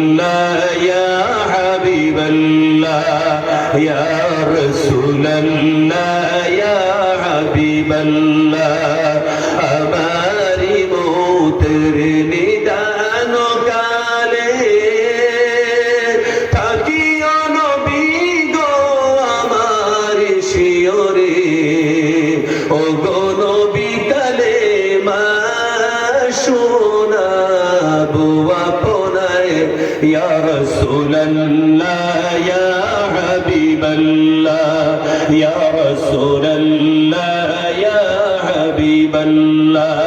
الله يا حبيب الله يا رسول الله يا حبيب الله আমারি মৌতের নিদান কালে থাকিও নবী গো আমার শিয়রে ও গো নবী কালেমা শোনাবো আপনায় ইয়া রাসূলুল্লাহ ইয়া হাবিবাল্লাহ ইয়া রাসূলুল্লাহ ইয়া হাবিবাল্লাহ